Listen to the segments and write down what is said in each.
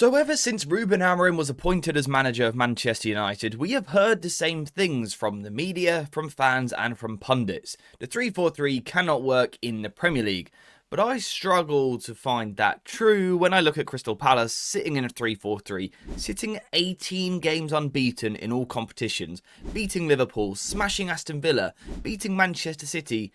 So ever since Ruben Amorim was appointed as manager of Manchester United, we have heard the same things from the media, from fans and from pundits. The 3-4-3 cannot work in the Premier League. But I struggle to find that true when I look at Crystal Palace sitting in a 3-4-3, sitting 18 games unbeaten in all competitions, beating Liverpool, smashing Aston Villa, beating Manchester City,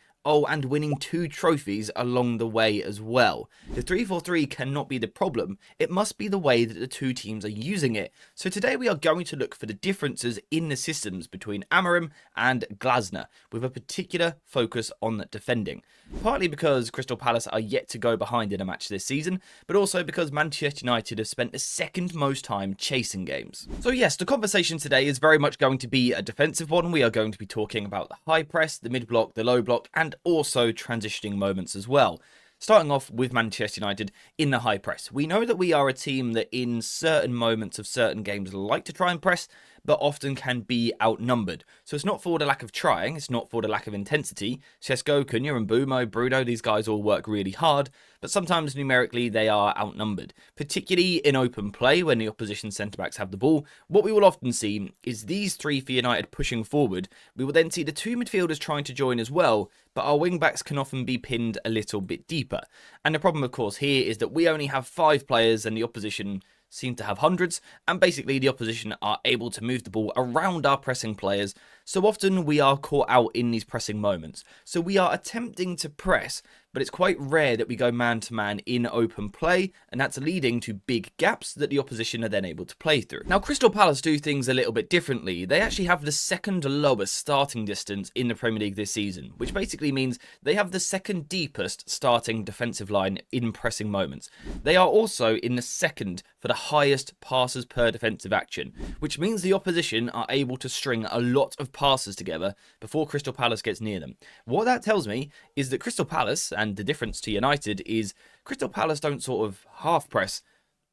and winning 2 trophies along the way as well. The 3-4-3 cannot be the problem, it must be the way that the two teams are using it. So today we are going to look for the differences in the systems between Amorim and Glasner, with a particular focus on defending. Partly because Crystal Palace are yet to go behind in a match this season, but also because Manchester United have spent the second most time chasing games. So yes, the conversation today is very much going to be a defensive one. We are going to be talking about the high press, the mid block, the low block, and also transitioning moments as well. Starting off with Manchester United in the high press. We know that we are a team that in certain moments of certain games like to try and press, but often can be outnumbered. So it's not for the lack of trying, it's not for the lack of intensity. Sesko, Cunha and Bruno, these guys all work really hard, but sometimes numerically they are outnumbered. Particularly in open play when the opposition centre-backs have the ball, what we will often see is these three for United pushing forward. We will then see the two midfielders trying to join as well, but our wing-backs can often be pinned a little bit deeper. And the problem of course here is that we only have 5 players and the opposition seem to have hundreds, and basically the opposition are able to move the ball around our pressing players, so often we are caught out in these pressing moments. So we are attempting to press, but it's quite rare that we go man-to-man in open play, and that's leading to big gaps that the opposition are then able to play through. Now, Crystal Palace do things a little bit differently. They actually have the second lowest starting distance in the Premier League this season, which basically means they have the second deepest starting defensive line in pressing moments. They are also in the second for the highest passes per defensive action, which means the opposition are able to string a lot of passes together before Crystal Palace gets near them. What that tells me is that Crystal Palace, and the difference to United, is Crystal Palace don't sort of half press,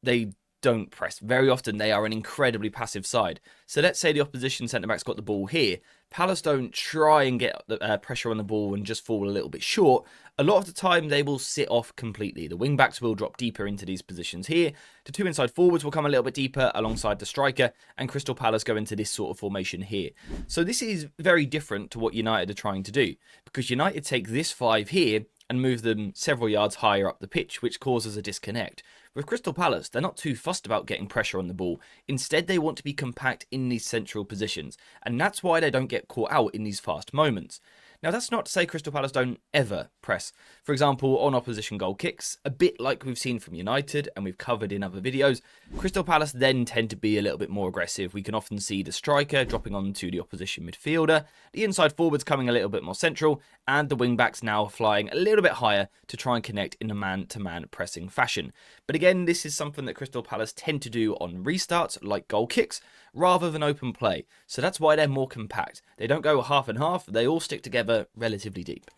they don't press. Very often they are an incredibly passive side. So let's say the opposition centre-back's got the ball here. Palace don't try and get the pressure on the ball and just fall a little bit short. A lot of the time they will sit off completely. The wing-backs will drop deeper into these positions here. The 2 inside forwards will come a little bit deeper alongside the striker, and Crystal Palace go into this sort of formation here. So this is very different to what United are trying to do, because United take this 5 here and move them several yards higher up the pitch, which causes a disconnect. With Crystal Palace, they're not too fussed about getting pressure on the ball. Instead, they want to be compact in these central positions, and that's why they don't get caught out in these fast moments. Now, that's not to say Crystal Palace don't ever press. For example, on opposition goal kicks, a bit like we've seen from United and we've covered in other videos, Crystal Palace then tend to be a little bit more aggressive. We can often see the striker dropping onto the opposition midfielder, the inside forwards coming a little bit more central, and the wing-backs now flying a little bit higher to try and connect in a man-to-man pressing fashion. But again, this is something that Crystal Palace tend to do on restarts, like goal kicks, rather than open play. So that's why they're more compact. They don't go half and half, they all stick together relatively deep.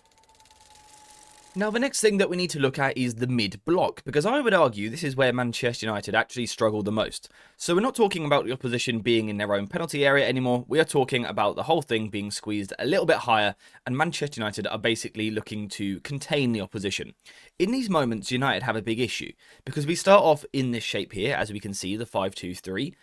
Now, the next thing that we need to look at is the mid-block, because I would argue this is where Manchester United actually struggle the most. So we're not talking about the opposition being in their own penalty area anymore, we are talking about the whole thing being squeezed a little bit higher, and Manchester United are basically looking to contain the opposition. In these moments, United have a big issue, because we start off in this shape here, as we can see, the 5-2-3,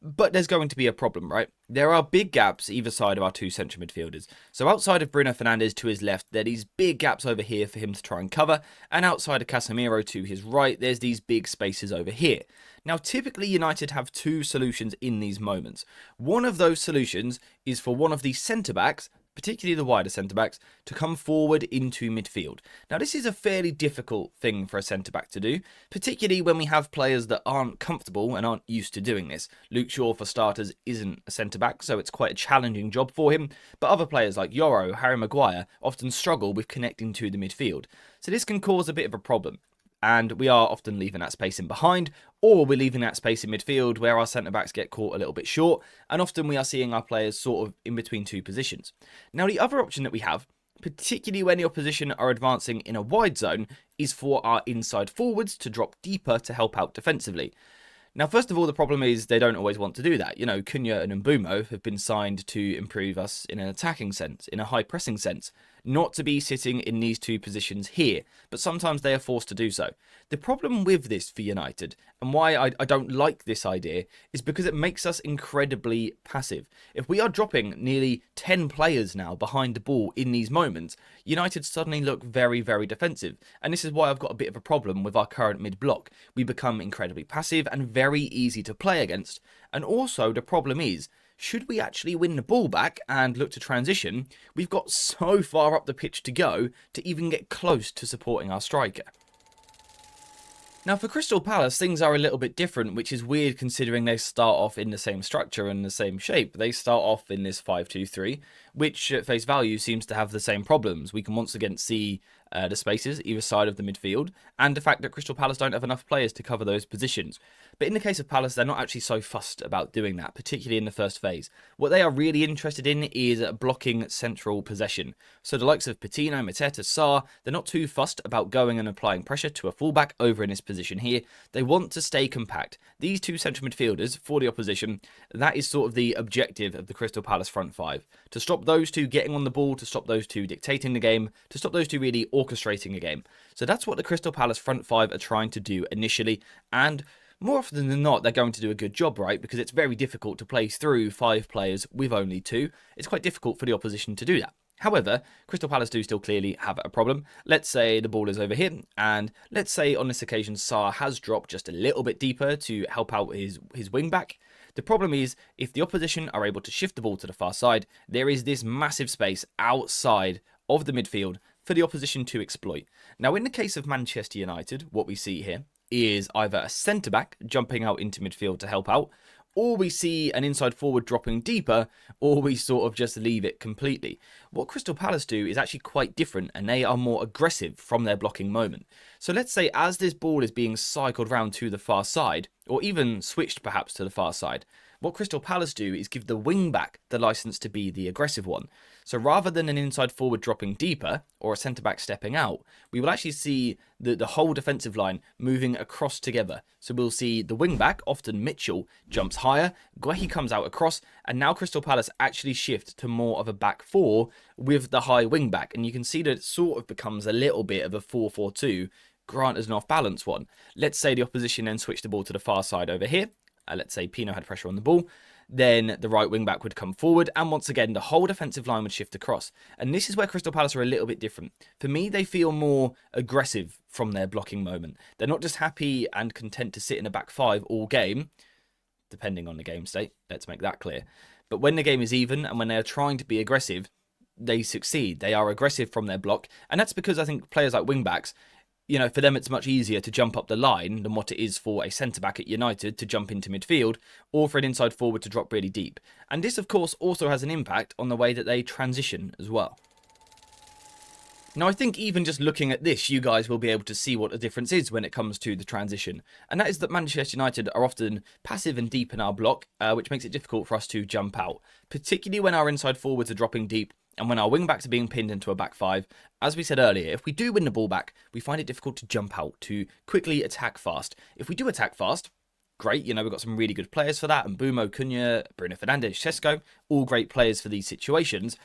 but there's going to be a problem, right? There are big gaps either side of our 2 central midfielders. So outside of Bruno Fernandes to his left, there are these big gaps over here for him to try and cover. And outside of Casemiro to his right, there's these big spaces over here. Now, typically United have 2 solutions in these moments. One of those solutions is for one of the centre-backs, particularly the wider centre-backs, to come forward into midfield. Now, this is a fairly difficult thing for a centre-back to do, particularly when we have players that aren't comfortable and aren't used to doing this. Luke Shaw, for starters, isn't a centre-back, so it's quite a challenging job for him, but other players like Yoro, Harry Maguire, often struggle with connecting to the midfield. So this can cause a bit of a problem. And we are often leaving that space in behind, or we're leaving that space in midfield where our centre-backs get caught a little bit short, and often we are seeing our players sort of in between 2 positions. Now, the other option that we have, particularly when the opposition are advancing in a wide zone, is for our inside forwards to drop deeper to help out defensively. Now, first of all, the problem is they don't always want to do that. You know, Cunha and Mbeumo have been signed to improve us in an attacking sense, in a high pressing sense. not to be sitting in these two positions here, but sometimes they are forced to do so. The problem with this for United, and why I don't like this idea, is because it makes us incredibly passive. If we are dropping nearly 10 players now behind the ball in these moments, United suddenly look very, very defensive. And this is why I've got a bit of a problem with our current mid-block. We become incredibly passive and very easy to play against. And also, the problem is, should we actually win the ball back and look to transition, we've got so far up the pitch to go to even get close to supporting our striker. Now for Crystal Palace, things are a little bit different, which is weird considering they start off in the same structure and the same shape. They start off in this 5-2-3, which at face value seems to have the same problems. We can once again see the spaces either side of the midfield, and the fact that Crystal Palace don't have enough players to cover those positions. But in the case of Palace, they're not actually so fussed about doing that, particularly in the first phase. What they are really interested in is blocking central possession. So the likes of Patino, Mateta, Sarr, they're not too fussed about going and applying pressure to a fullback over in this position here. They want to stay compact. These two central midfielders for the opposition, that is sort of the objective of the Crystal Palace front five. To stop those two getting on the ball, to stop those two dictating the game, to stop those two really orchestrating a game. So that's what the Crystal Palace front five are trying to do initially, and more often than not, they're going to do a good job, right? Because it's very difficult to play through 5 players with only 2. It's quite difficult for the opposition to do that. However, Crystal Palace do still clearly have a problem. Let's say the ball is over here, and let's say on this occasion Sarr has dropped just a little bit deeper to help out his wing back. The problem is, if the opposition are able to shift the ball to the far side, there is this massive space outside of the midfield for the opposition to exploit. Now, in the case of Manchester United, what we see here is either a centre-back jumping out into midfield to help out, or we see an inside forward dropping deeper, or we sort of just leave it completely. What Crystal Palace do is actually quite different, and they are more aggressive from their blocking moment. So let's say as this ball is being cycled round to the far side, or even switched perhaps to the far side, what Crystal Palace do is give the wing back the license to be the aggressive one. So rather than an inside forward dropping deeper or a centre back stepping out, we will actually see the whole defensive line moving across together. So we'll see the wing back, often Mitchell, jumps higher, Guehi comes out across, and now Crystal Palace actually shift to more of a back 4 with the high wing back. And you can see that it sort of becomes a little bit of a 4-4-2, granted an off balance one. Let's say the opposition then switch the ball to the far side over here. Let's say Pino had pressure on the ball, then the right wing back would come forward, and once again the whole defensive line would shift across. And this is where Crystal Palace are a little bit different. For me, they feel more aggressive from their blocking moment. They're not just happy and content to sit in a back 5 all game, depending on the game state, let's make that clear. But when the game is even and when they are trying to be aggressive, they succeed. They are aggressive from their block, and that's because I think players like wing backs, you know, for them it's much easier to jump up the line than what it is for a centre-back at United to jump into midfield, or for an inside forward to drop really deep. And this, of course, also has an impact on the way that they transition as well. Now, I think even just looking at this, you guys will be able to see what the difference is when it comes to the transition. And that is that Manchester United are often passive and deep in our block, which makes it difficult for us to jump out, particularly when our inside forwards are dropping deep and when our wing-backs are being pinned into a back 5. As we said earlier, if we do win the ball back, we find it difficult to jump out, to quickly attack fast. If we do attack fast, great, you know, we've got some really good players for that, and Mbumo, Cunha, Bruno Fernandes, Šeško, all great players for these situations,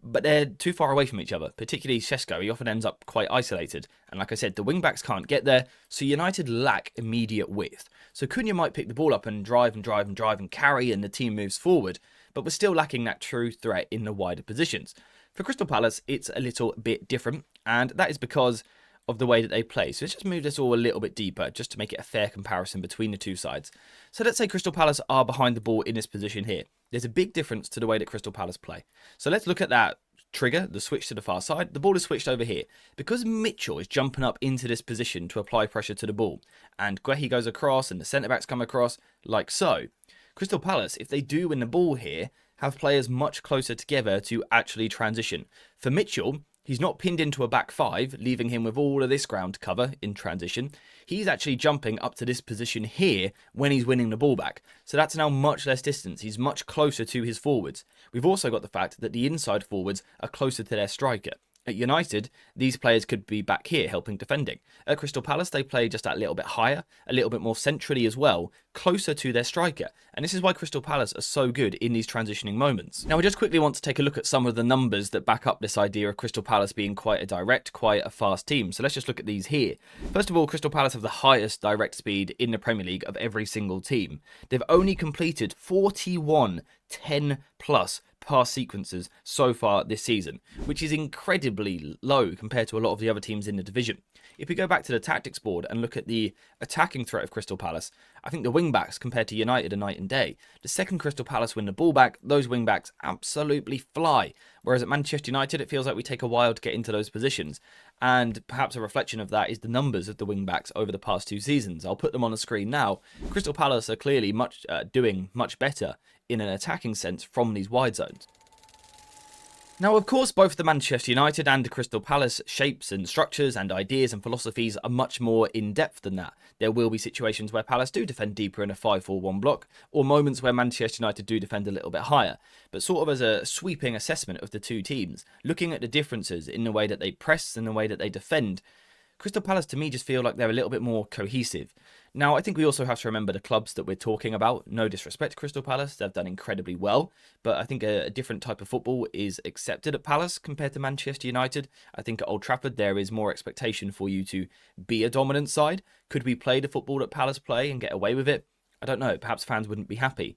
but they're too far away from each other, particularly Šeško. He often ends up quite isolated, and like I said, the wing-backs can't get there, so United lack immediate width. So Cunha might pick the ball up and drive and carry, and the team moves forward, but we're still lacking that true threat in the wider positions. For Crystal Palace, it's a little bit different, and that is because of the way that they play. So let's just move this all a little bit deeper, just to make it a fair comparison between the two sides. So let's say Crystal Palace are behind the ball in this position here. There's a big difference to the way that Crystal Palace play. So let's look at that trigger, the switch to the far side. The ball is switched over here. Because Mitchell is jumping up into this position to apply pressure to the ball, and Guehi goes across and the centre-backs come across, like so. Crystal Palace, if they do win the ball here, have players much closer together to actually transition. For Mitchell, he's not pinned into a back 5, leaving him with all of this ground to cover in transition. He's actually jumping up to this position here when he's winning the ball back. So that's now much less distance. He's much closer to his forwards. We've also got the fact that the inside forwards are closer to their striker. At United, these players could be back here helping defending. At Crystal Palace, they play just that little bit higher, a little bit more centrally as well, closer to their striker. And this is why Crystal Palace are so good in these transitioning moments. Now, we just quickly want to take a look at some of the numbers that back up this idea of Crystal Palace being quite a direct, quite a fast team. So let's just look at these here. First of all, Crystal Palace have the highest direct speed in the Premier League of every single team. They've only completed 41 10+ pass sequences so far this season, which is incredibly low compared to a lot of the other teams in the division. If we go back to the tactics board and look at the attacking threat of Crystal Palace, I think the wing-backs compared to United are night and day. The second Crystal Palace win the ball back, those wing-backs absolutely fly. Whereas at Manchester United, it feels like we take a while to get into those positions. And perhaps a reflection of that is the numbers of the wing-backs over the past 2 seasons. I'll put them on the screen now. Crystal Palace are clearly doing much better in an attacking sense from these wide zones. Now, of course, both the Manchester United and the Crystal Palace shapes and structures and ideas and philosophies are much more in-depth than that. There will be situations where Palace do defend deeper in a 5-4-1 block, or moments where Manchester United do defend a little bit higher. But sort of as a sweeping assessment of the two teams, looking at the differences in the way that they press and the way that they defend, Crystal Palace to me just feel like they're a little bit more cohesive. Now, I think we also have to remember the clubs that we're talking about. No disrespect to Crystal Palace, they've done incredibly well, but I think a different type of football is accepted at Palace compared to Manchester United. I think at Old Trafford there is more expectation for you to be a dominant side. Could we play the football that Palace play and get away with it? I don't know, perhaps fans wouldn't be happy.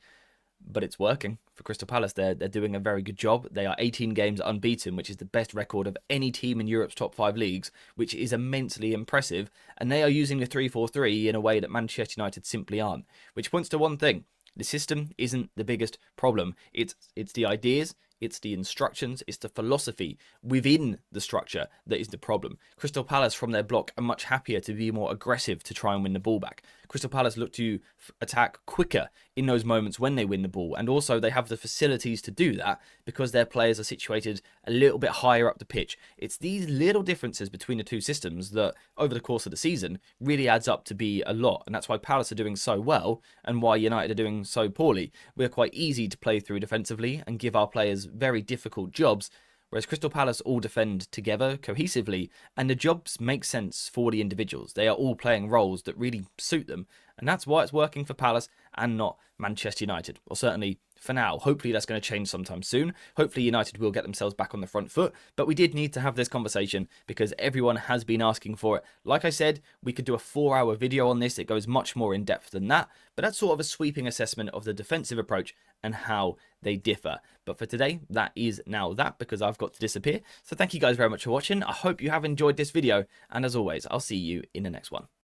But it's working for Crystal Palace. They're doing a very good job. They are 18 games unbeaten, which is the best record of any team in Europe's top 5 leagues, which is immensely impressive. And they are using the 3-4-3 in a way that Manchester United simply aren't, which points to one thing. The system isn't the biggest problem. It's the ideas, it's the instructions, it's the philosophy within the structure that is the problem. Crystal Palace from their block are much happier to be more aggressive to try and win the ball back. Crystal Palace look to attack quicker in those moments when they win the ball, and also they have the facilities to do that because their players are situated a little bit higher up the pitch. It's these little differences between the two systems that over the course of the season really adds up to be a lot, and that's why Palace are doing so well and why United are doing so poorly. We're quite easy to play through defensively and give our players very difficult jobs, whereas Crystal Palace all defend together cohesively, and the jobs make sense for the individuals. They are all playing roles that really suit them, and that's why it's working for Palace and not Manchester United, or certainly for now. Hopefully that's going to change sometime soon. Hopefully United will get themselves back on the front foot, but we did need to have this conversation because everyone has been asking for it. Like I said, we could do a 4-hour video on this. It goes much more in depth than that, but that's sort of a sweeping assessment of the defensive approach and how they differ. But for today, that is now that, because I've got to disappear. So thank you guys very much for watching. I hope you have enjoyed this video, and as always, I'll see you in the next one.